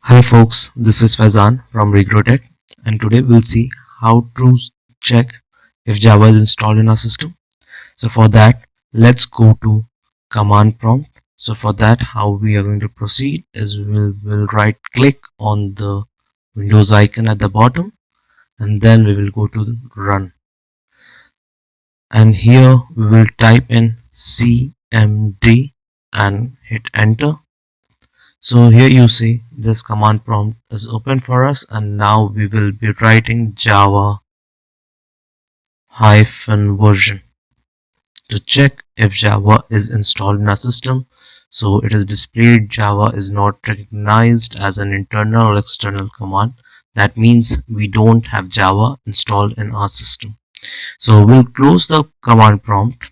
Hi folks, this is Faizan from Regrotech, and today we'll see how to check if Java is installed in our system. So for that, let's go to command prompt. So for that, how we are going to proceed is we'll right click on the Windows icon at the bottom, and then we will go to run. And here we will type in cmd and hit enter. So here you see this command prompt is open for us, and now we will be writing Java -version to check if Java is installed in our system. So it is displayed Java is not recognized as an internal or external command. That means we don't have Java installed in our system. So we'll close the command prompt,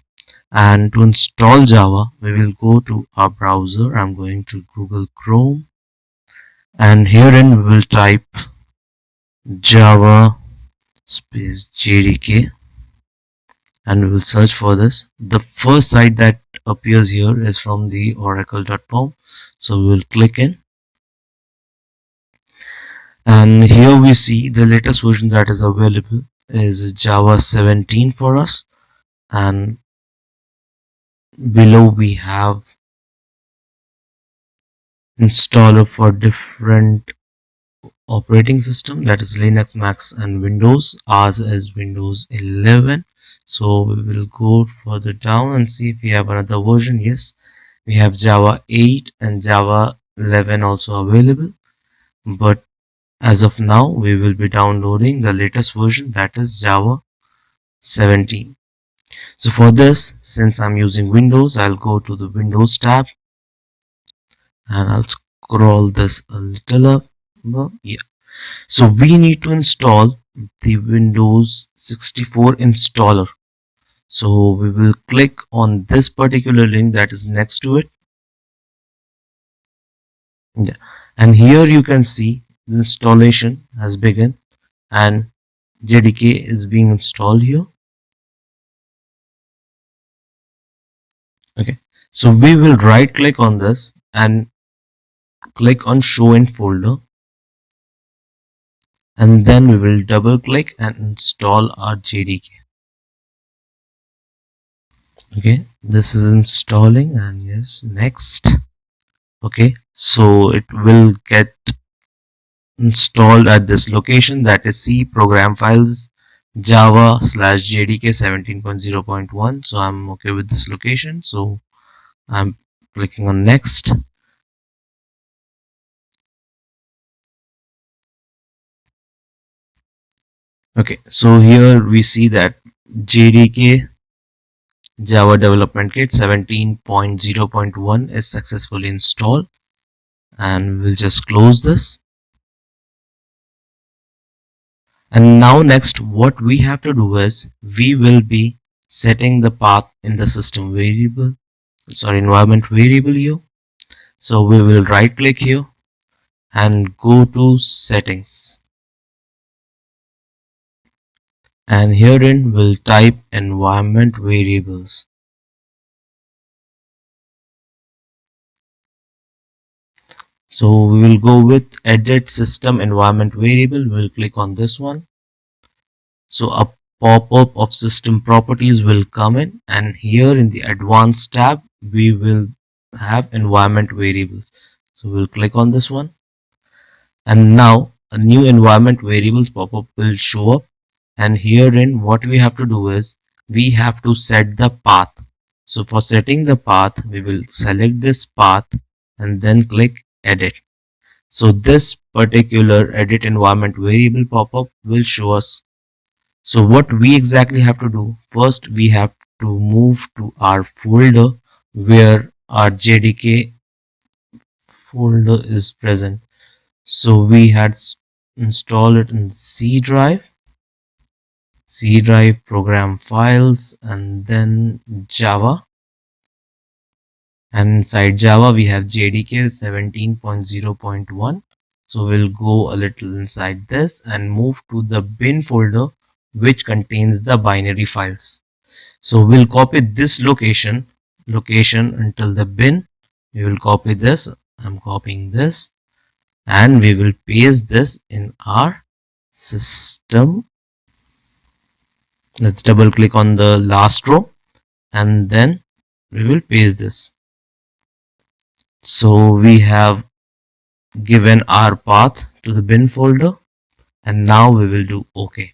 and to install Java we will go to our browser. I'm going to Google Chrome, and herein we will type Java space JDK, and we will search for this. The first site that appears here is from the oracle.com, so we will click in, and here we see the latest version that is available is Java 17 for us, and below we have installer for different operating system, that is Linux, Mac and Windows. Ours is Windows 11. So we will go further down and see if we have another version. Yes, we have Java 8 and Java 11 also available, but as of now we will be downloading the latest version, that is Java 17. So for this, since I'm using Windows, I'll go to the Windows tab and I'll scroll this a little up. Yeah, so we need to install the Windows 64 installer. So we will click on this particular link that is next to it. Yeah. And here you can see the installation has begun and JDK is being installed here. Okay, so we will right click on this and click on show in folder, and then we will double click and install our JDK. Okay, this is installing, and yes, next. Okay, so it will get installed at this location, that is C program files Java /JDK 17.0.1. so I'm okay with this location, so I'm clicking on next. Okay, so here we see that JDK Java Development Kit 17.0.1 is successfully installed, and we'll just close this. And now next what we have to do is we will be setting the path in the system variable, environment variable here. So we will right click here and go to settings, and herein we'll type environment variables. So we will go with edit system environment variable. We'll click on this one. So a pop-up of system properties will come in, and here in the advanced tab we will have environment variables. So we'll click on this one, and now a new environment variables pop-up will show up, and herein what we have to do is we have to set the path. So for setting the path we will select this path and then click edit. So this particular edit environment variable pop-up will show us. So what we exactly have to do, first we have to move to our folder where our JDK folder is present. So we had installed it in C drive program files, and then Java, and inside Java we have JDK 17.0.1. so we'll go a little inside this and move to the bin folder which contains the binary files. So we'll copy this location until the bin. We will copy this. I'm copying this, and we will paste this in our system. Let's double click on the last row and then we will paste this. So we have given our path to the bin folder and now we will do OK.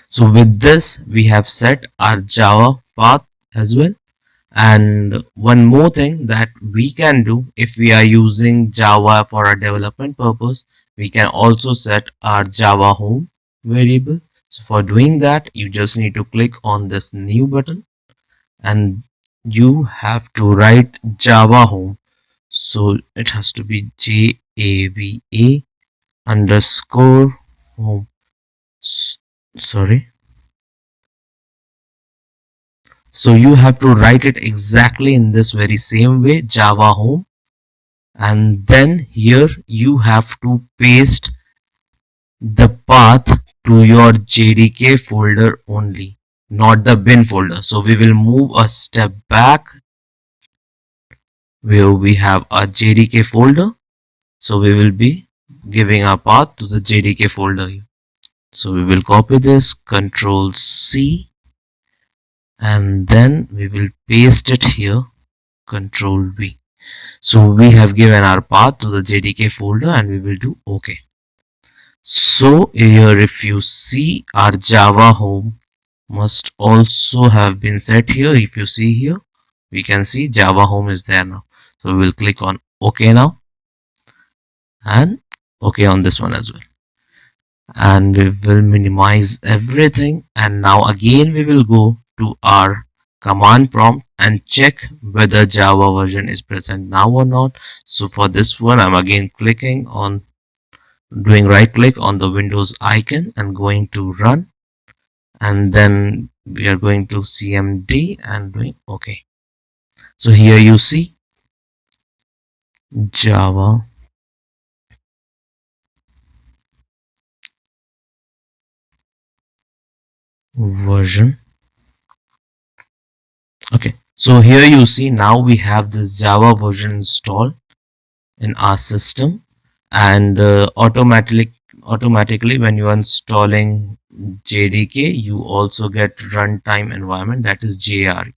So with this we have set our Java path as well. And one more thing that we can do, if we are using Java for a development purpose, we can also set our Java home variable. So for doing that, you just need to click on this new button and you have to write Java home. So it has to be JAVA underscore home. Sorry. So you have to write it exactly in this very same way, Java home. And then here you have to paste the path to your JDK folder only, not the bin folder. So we will move a step back where we have a JDK folder. So we will be giving a path to the JDK folder here. So we will copy this, Control C, and then we will paste it here, Control V. So we have given our path to the JDK folder and we will do OK. So here if you see, our Java home must also have been set here. If you see here, we can see Java home is there now. So we will click on OK now and OK on this one as well. And we will minimize everything, and now again we will go to our command prompt and check whether Java version is present now or not. So for this one, I'm again clicking on, doing right click on the Windows icon and going to run, and then we are going to CMD and doing OK. So here you see Java version. Okay, so here you see now we have this Java version installed in our system, and automatically when you are installing JDK, you also get runtime environment, that is JRE.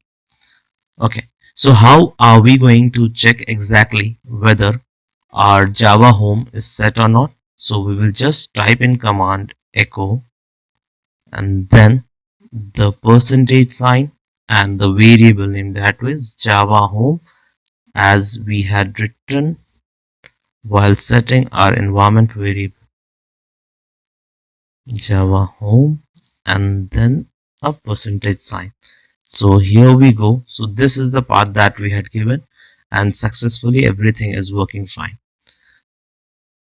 Okay, so how are we going to check exactly whether our Java home is set or not? So we will just type in command echo and then the percentage sign and the variable name, that was Java home, as we had written while setting our environment variable, Java home, and then a percentage sign. So here we go. So this is the path that we had given, and successfully everything is working fine.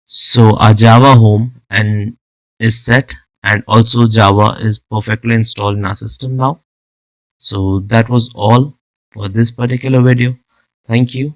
So our Java home and is set, and also Java is perfectly installed in our system now. So that was all for this particular video. Thank you.